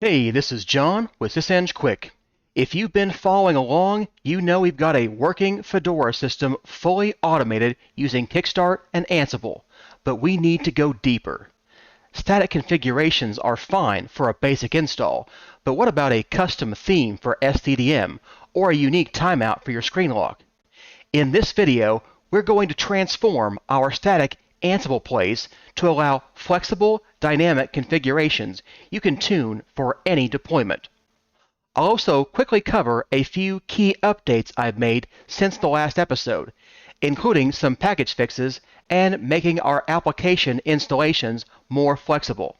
Hey, this is John with SysEng Quick. If you've been following along, you know we've got a working Fedora system fully automated using Kickstart and Ansible, but we need to go deeper. Static configurations are fine for a basic install, but what about a custom theme for SDDM or a unique timeout for your screen lock? In this video, we're going to transform our static Ansible plays to allow flexible, dynamic configurations you can tune for any deployment. I'll also quickly cover a few key updates I've made since the last episode, including some package fixes and making our application installations more flexible.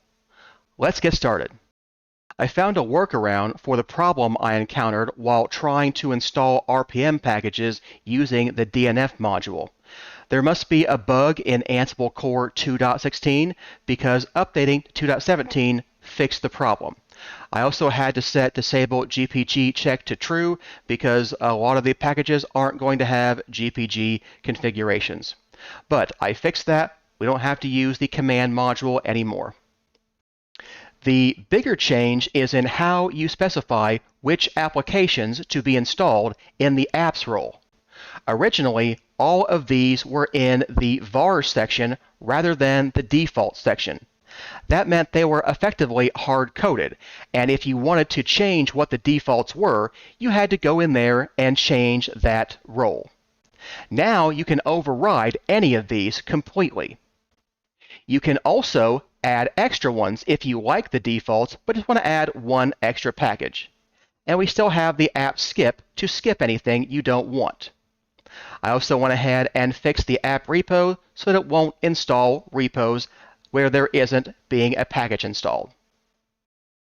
Let's get started. I found a workaround for the problem I encountered while trying to install RPM packages using the DNF module. There must be a bug in Ansible Core 2.16 because updating to 2.17 fixed the problem. I also had to set disable GPG check to true because a lot of the packages aren't going to have GPG configurations. But I fixed that. We don't have to use the command module anymore. The bigger change is in how you specify which applications to be installed in the apps role. Originally, all of these were in the var section rather than the default section. That meant they were effectively hard-coded, and if you wanted to change what the defaults were, you had to go in there and change that role. Now you can override any of these completely. You can also add extra ones if you like the defaults but just want to add one extra package. And we still have the app skip to skip anything you don't want. I also went ahead and fixed the app repo so that it won't install repos where there isn't being a package installed.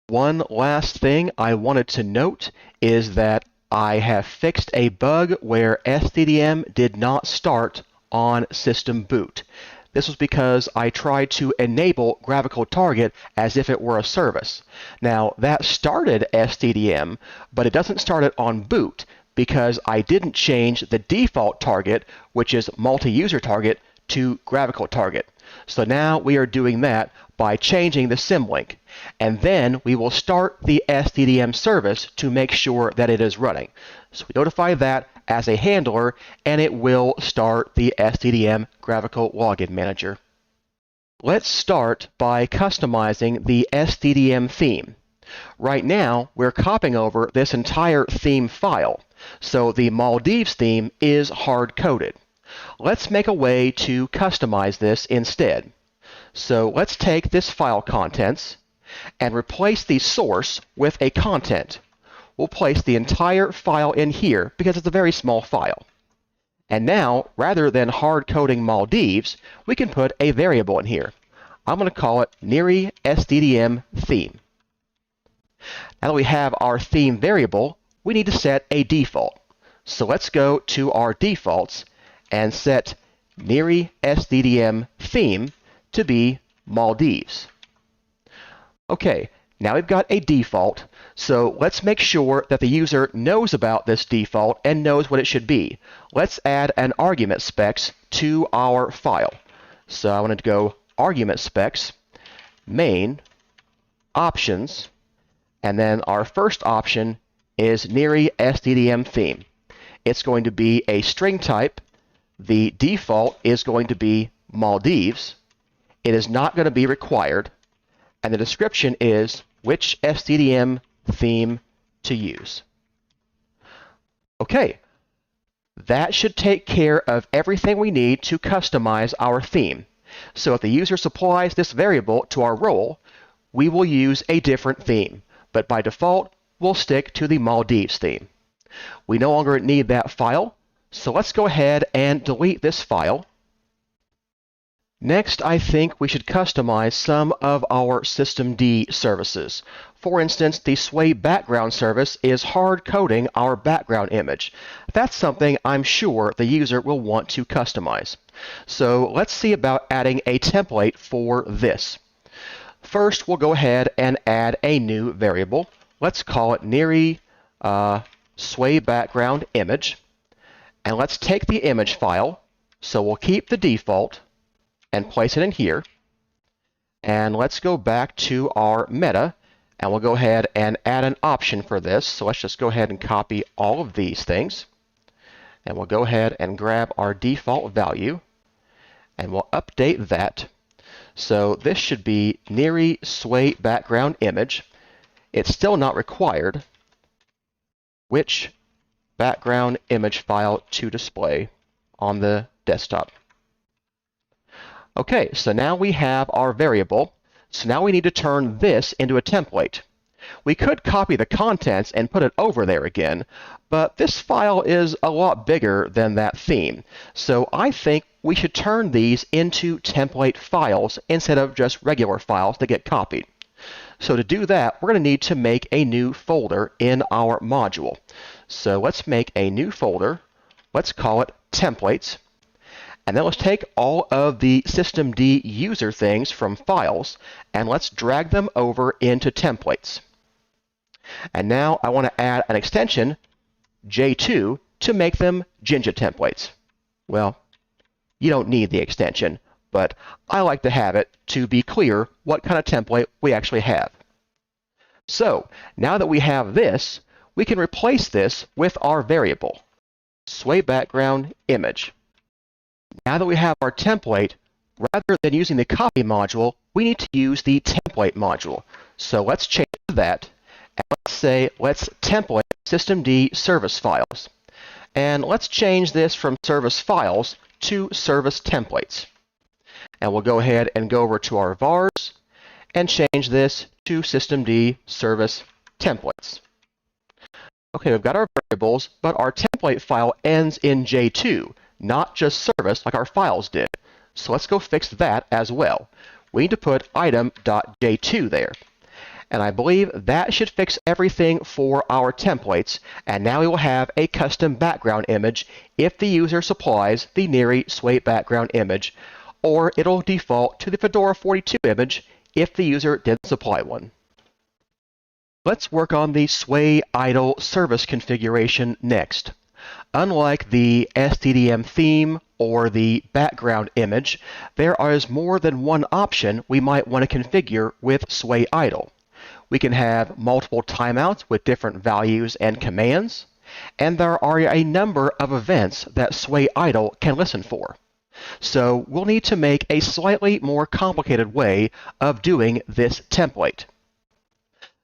One last thing I wanted to note is that I have fixed a bug where SDDM did not start on system boot. This was because I tried to enable graphical target as if it were a service. Now, that started SDDM, but it doesn't start it on boot because I didn't change the default target, which is multi-user target, to graphical target. So now we are doing that by changing the symlink. And then we will start the SDDM service to make sure that it is running. So we notify that as a handler, and it will start the SDDM graphical login manager. Let's start by customizing the SDDM theme. Right now, we're copying over this entire theme file, so the Maldives theme is hard-coded. Let's make a way to customize this instead. So let's take this file contents and replace the source with a content. We'll place the entire file in here because it's a very small file. And now, rather than hard-coding Maldives, we can put a variable in here. I'm going to call it niri SDDM theme. Now that we have our theme variable, we need to set a default. So let's go to our defaults and set niri SDDM theme to be Maldives. Okay, now we've got a default, so let's make sure that the user knows about this default and knows what it should be. Let's add an argument specs to our file. So I wanted to go argument specs, main, options, and then our first option is niri SDDM theme. It's going to be a string type. The default is going to be Maldives. It is not going to be required. And the description is which SDDM theme to use. Okay, that should take care of everything we need to customize our theme. So if the user supplies this variable to our role, we will use a different theme. But by default, we'll stick to the Maldives theme. We no longer need that file, so let's go ahead and delete this file. Next, I think we should customize some of our systemd services. For instance, the sway background service is hard-coding our background image. That's something I'm sure the user will want to customize. So let's see about adding a template for this. First, we'll go ahead and add a new variable. Let's call it niri sway background image. And let's take the image file. So we'll keep the default and place it in here. And let's go back to our meta And we'll go ahead and add an option for this. So let's just go ahead and copy all of these things. And we'll go ahead and grab our default value. And we'll update that. So this should be niri sway background image. It's still not required. Which background image file to display on the desktop. Okay, so now we have our variable. So now we need to turn this into a template. We could copy the contents and put it over there again, but this file is a lot bigger than that theme. So I think we should turn these into template files instead of just regular files that get copied. So to do that, we're going to need to make a new folder in our module. So let's make a new folder. Let's call it templates. And then let's take all of the systemd user things from files and let's drag them over into templates. And now I want to add an extension, J2, to make them Jinja templates. Well, you don't need the extension, but I like to have it to be clear what kind of template we actually have. So now that we have this, we can replace this with our variable, sway background image. Now that we have our template, rather than using the copy module, we need to use the template module. So let's change that, and let's say let's template systemd service files. And let's change this from service files to service templates. And we'll go ahead and go over to our vars and change this to systemd service templates. Okay, we've got our variables, but our template file ends in J2, not just service like our files did. So let's go fix that as well. We need to put item.j2 there. And I believe that should fix everything for our templates. And now we will have a custom background image if the user supplies the niri sway background image, or it'll default to the Fedora 42 image if the user didn't supply one. Let's work on the sway idle service configuration next. Unlike the SDDM theme or the background image, there is more than one option we might want to configure with sway idle. We can have multiple timeouts with different values and commands, and there are a number of events that sway idle can listen for. So we'll need to make a slightly more complicated way of doing this template.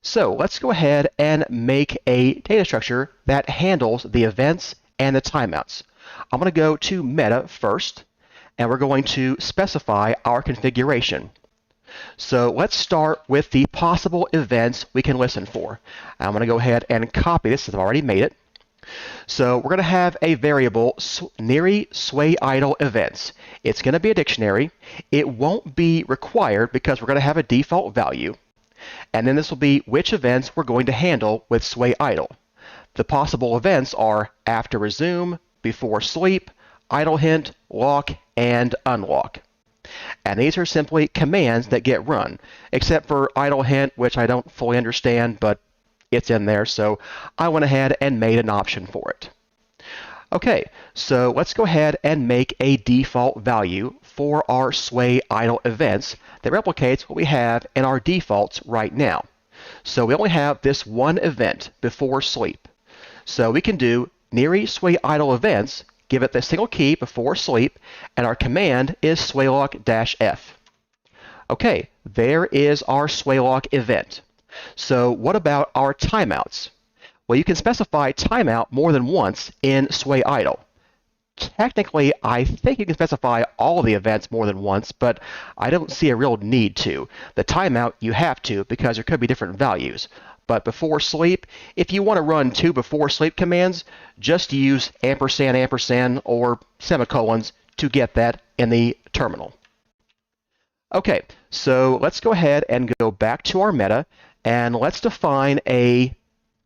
So let's go ahead and make a data structure that handles the events and the timeouts. I'm going to go to meta first, and we're going to specify our configuration. So let's start with the possible events we can listen for. I'm going to go ahead and copy this, as I've already made it. So we're going to have a variable, niri sway idle events. It's going to be a dictionary. It won't be required because we're going to have a default value. And then this will be which events we're going to handle with sway idle. The possible events are after resume, before sleep, idle hint, lock, and unlock. And these are simply commands that get run, except for idle hint, which I don't fully understand, but it's in there, so I went ahead and made an option for it. Okay, so let's go ahead and make a default value for our sway idle events that replicates what we have in our defaults right now. So we only have this one event, before sleep. So we can do niri sway idle events, give it the single key before sleep, and our command is swaylock-f. Okay, there is our swaylock event. So what about our timeouts? Well, you can specify timeout more than once in sway idle. Technically, I think you can specify all of the events more than once, but I don't see a real need to. The timeout, you have to, because there could be different values. But before sleep, if you want to run two before sleep commands, just use ampersand, ampersand, or semicolons to get that in the terminal. Okay, so let's go ahead and go back to our meta, and let's define a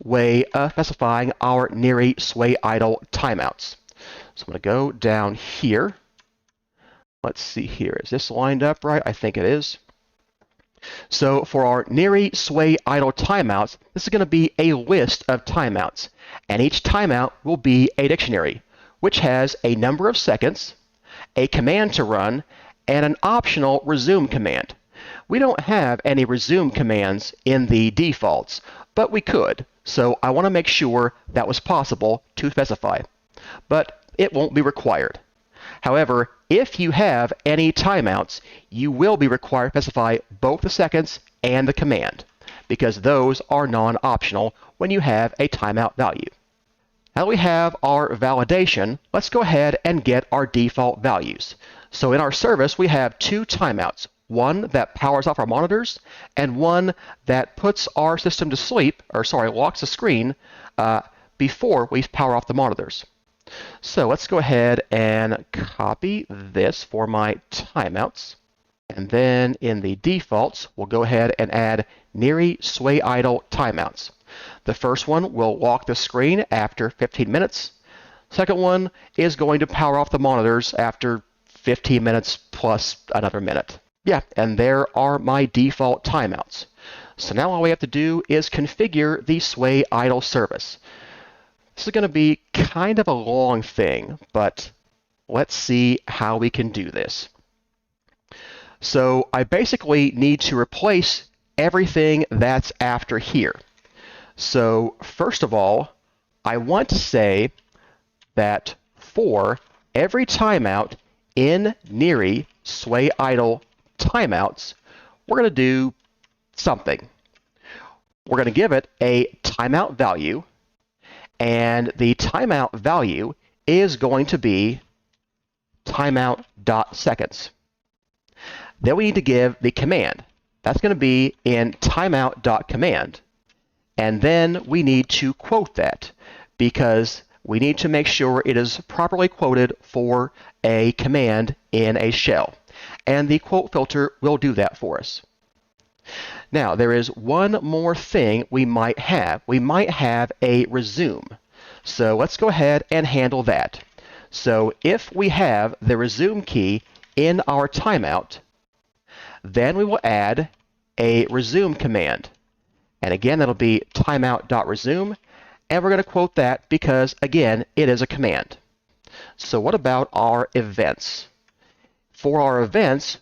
way of specifying our niri sway idle timeouts. So I'm going to go down here. Let's see here. Is this lined up right? I think it is. So for our niri sway idle timeouts, this is going to be a list of timeouts. And each timeout will be a dictionary, which has a number of seconds, a command to run, and an optional resume command. We don't have any resume commands in the defaults, but we could. So I want to make sure that was possible to specify, but it won't be required. However, if you have any timeouts, you will be required to specify both the seconds and the command, because those are non-optional when you have a timeout value. Now that we have our validation, let's go ahead and get our default values. So in our service, we have two timeouts, one that powers off our monitors and one that puts our system to sleep, locks the screen before we power off the monitors. So let's go ahead and copy this for my timeouts. And then in the defaults, we'll go ahead and add niri sway idle timeouts. The first one will lock the screen after 15 minutes. Second one is going to power off the monitors after 15 minutes plus another minute. Yeah, and there are my default timeouts. So now all we have to do is configure the sway idle service. This is going to be kind of a long thing, but let's see how we can do this. So I basically need to replace everything that's after here. So first of all, I want to say that for every timeout in niri sway idle timeouts, we're going to do something. We're going to give it a timeout value, and the timeout value is going to be timeout.seconds. Then we need to give the command. That's going to be in timeout.command. And then we need to quote that because we need to make sure it is properly quoted for a command in a shell. And the quote filter will do that for us. Now, there is one more thing we might have. We might have a resume. So let's go ahead and handle that. So if we have the resume key in our timeout, then we will add a resume command. And again, that'll be timeout.resume. And we're going to quote that because, again, it is a command. So what about our events? For our events,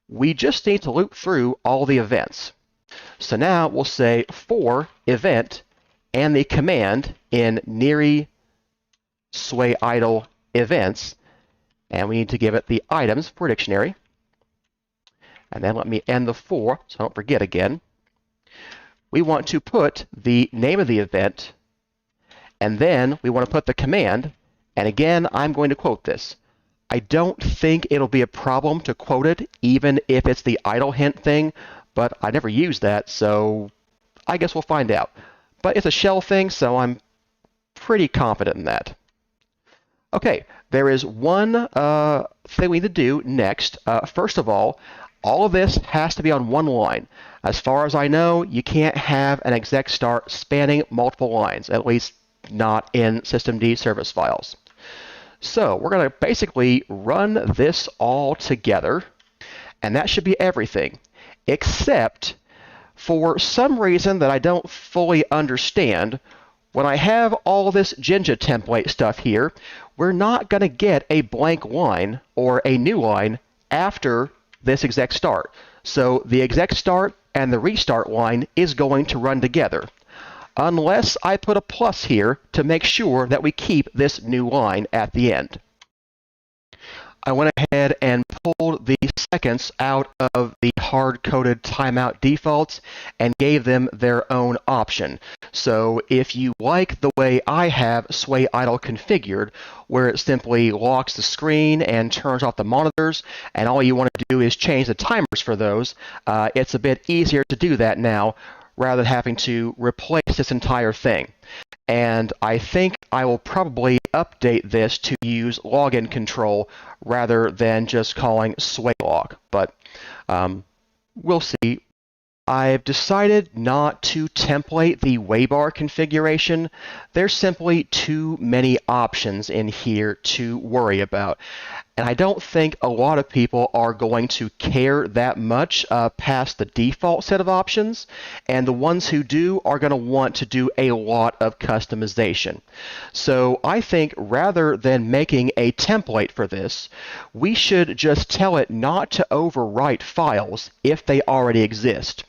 we just need to loop through all the events. So now we'll say for event and the command in niri sway idle events, and we need to give it the items for dictionary. And then let me end the for, so I don't forget again. We want to put the name of the event, and then we want to put the command, and again, I'm going to quote this. I don't think it'll be a problem to quote it, even if it's the idle hint thing, but I never use that, so I guess we'll find out. But it's a shell thing, so I'm pretty confident in that. Okay, there is one thing we need to do next. First of all of this has to be on one line. As far as I know, you can't have an exec start spanning multiple lines, at least not in systemd service files. So we're going to basically run this all together, and that should be everything, except for some reason that I don't fully understand. When I have all this Jinja template stuff here, we're not going to get a blank line or a new line after this exec start. So the exec start and the restart line is going to run together, unless I put a plus here to make sure that we keep this new line at the end. I went ahead and pulled the seconds out of the hard-coded timeout defaults and gave them their own option. So if you like the way I have sway idle configured, where it simply locks the screen and turns off the monitors, and all you want to do is change the timers for those, it's a bit easier to do that now rather than having to replace this entire thing. And I think I will probably update this to use login control rather than just calling sway log, but we'll see. I've decided not to template the waybar configuration. There's simply too many options in here to worry about. And I don't think a lot of people are going to care that much past the default set of options, and the ones who do are going to want to do a lot of customization. So I think rather than making a template for this, we should just tell it not to overwrite files if they already exist.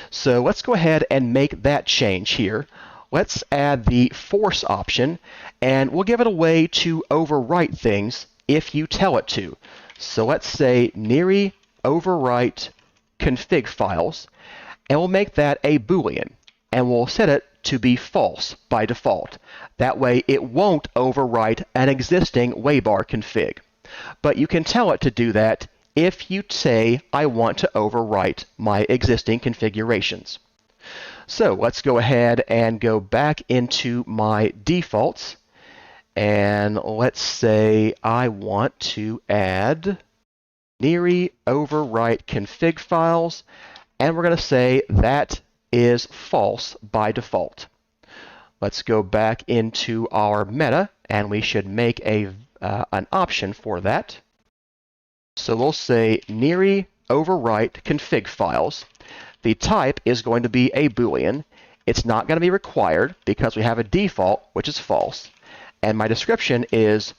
So let's go ahead and make that change here. Let's add the force option, and we'll give it a way to overwrite things if you tell it to. So let's say niri overwrite config files, and we'll make that a Boolean, and we'll set it to be false by default. That way it won't overwrite an existing waybar config. But you can tell it to do that if you say, I want to overwrite my existing configurations. So let's go ahead and go back into my defaults. And let's say I want to add niri overwrite config files, and we're going to say that is false by default. Let's go back into our meta, and we should make an option for that. So we'll say niri overwrite config files. The type is going to be a Boolean. It's not going to be required because we have a default, which is false. And my description is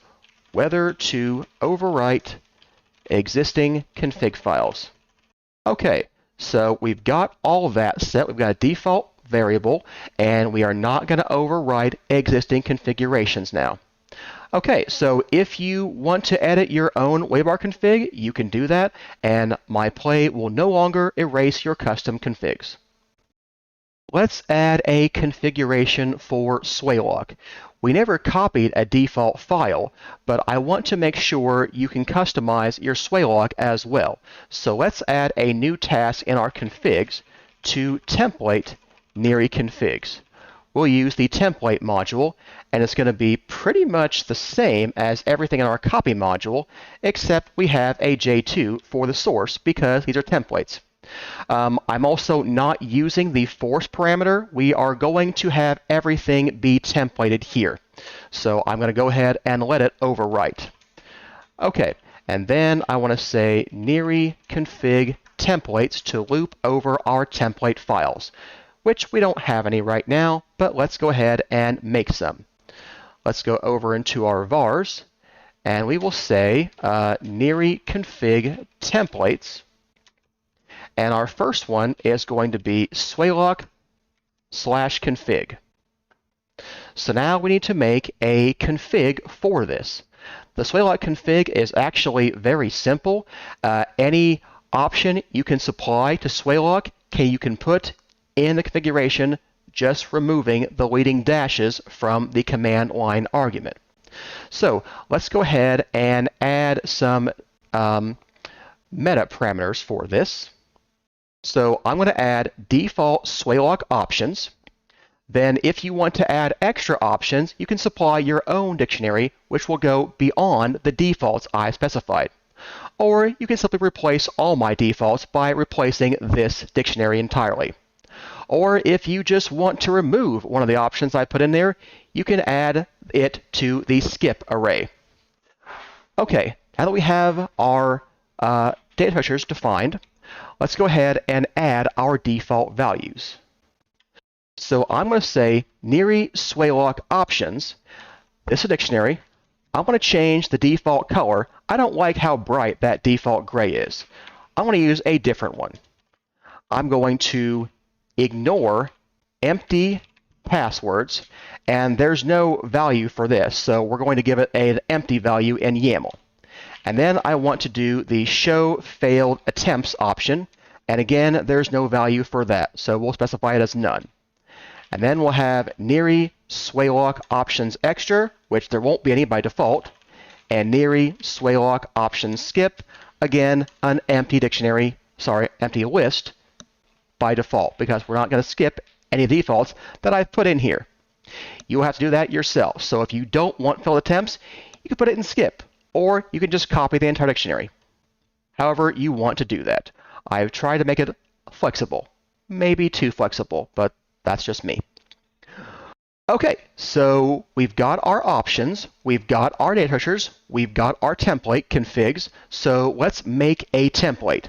whether to overwrite existing config files. Okay, so we've got all of that set. We've got a default variable, and we are not going to overwrite existing configurations now. Okay, so if you want to edit your own waybar config, you can do that, and my play will no longer erase your custom configs. Let's add a configuration for swaylock. We never copied a default file, but I want to make sure you can customize your swaylock as well. So let's add a new task in our configs to template niri configs. We'll use the template module, and it's going to be pretty much the same as everything in our copy module, except we have a J2 for the source because these are templates. I'm also not using the force parameter. We are going to have everything be templated here. So I'm going to go ahead and let it overwrite. Okay, and then I want to say niri config templates to loop over our template files, which we don't have any right now, but let's go ahead and make some. Let's go over into our vars, and we will say niri config templates. And our first one is going to be swaylock/config. So now we need to make a config for this. The swaylock config is actually very simple. Any option you can supply to swaylock, you can put in the configuration, just removing the leading dashes from the command line argument. So let's go ahead and add some meta parameters for this. So I'm going to add default swaylock options. Then if you want to add extra options, you can supply your own dictionary, which will go beyond the defaults I specified. Or you can simply replace all my defaults by replacing this dictionary entirely. Or if you just want to remove one of the options I put in there, you can add it to the skip array. Okay, now that we have our data structures defined, let's go ahead and add our default values. So I'm going to say niri swaylock options. This is a dictionary. I'm going to change the default color. I don't like how bright that default gray is. I'm going to use a different one. I'm going to ignore empty passwords, and there's no value for this, so we're going to give it an empty value in YAML. And then I want to do the show failed attempts option, and again, there's no value for that, so we'll specify it as none. And then we'll have niri swaylock options extra, which there won't be any by default, and niri swaylock options skip, again, an empty empty list by default, because we're not going to skip any defaults that I've put in here. You'll have to do that yourself. So if you don't want failed attempts, you can put it in skip, or you can just copy the entire dictionary. However you want to do that. I've tried to make it flexible. Maybe too flexible, but that's just me. Okay, so we've got our options, we've got our data structures, we've got our template configs. So let's make a template.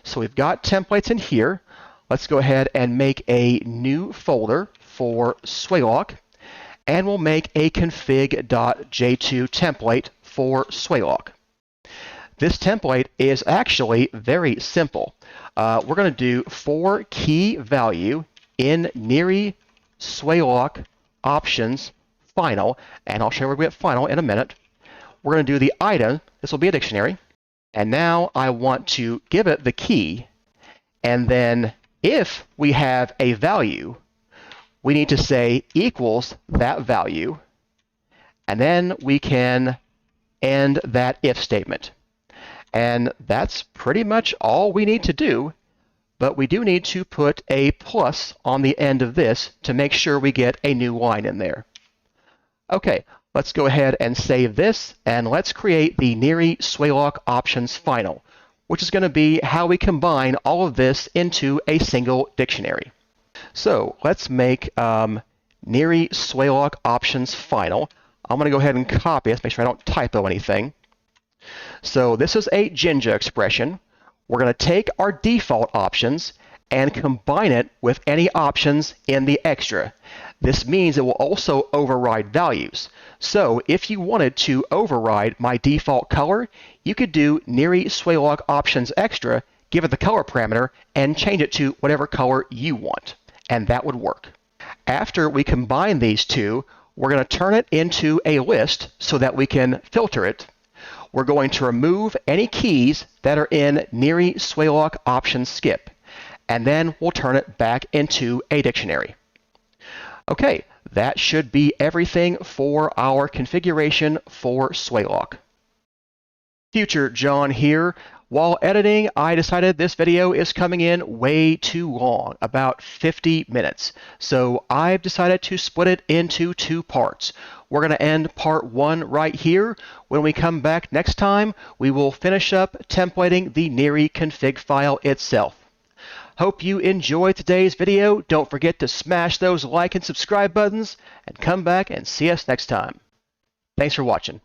So we've got templates in here. Let's go ahead and make a new folder for Swaylock, and we'll make a config.j2 template for Swaylock. This template is actually very simple. We're going to do for key value in niri Swaylock options final, and I'll show you where we get final in a minute. We're going to do the item. This will be a dictionary. And now I want to give it the key, and then if we have a value, we need to say equals that value, and then we can end that if statement. And that's pretty much all we need to do, but we do need to put a plus on the end of this to make sure we get a new line in there. Okay, let's go ahead and save this, and let's create the niri Swaylock options final, which is going to be how we combine all of this into a single dictionary. So let's make niri Swaylock options final. I'm going to go ahead and copy this, make sure I don't typo anything. So this is a Jinja expression. We're going to take our default options and combine it with any options in the extra. This means it will also override values. So if you wanted to override my default color, you could do niri Swaylock options extra, give it the color parameter, and change it to whatever color you want. And that would work. After we combine these two, we're going to turn it into a list so that we can filter it. We're going to remove any keys that are in niri Swaylock options skip, and then we'll turn it back into a dictionary. Okay, that should be everything for our configuration for Swaylock. Future John here. While editing, I decided this video is coming in way too long, about 50 minutes. So I've decided to split it into two parts. We're going to end part 1 right here. When we come back next time, we will finish up templating the niri config file itself. Hope you enjoyed today's video. Don't forget to smash those like and subscribe buttons, and come back and see us next time. Thanks for watching.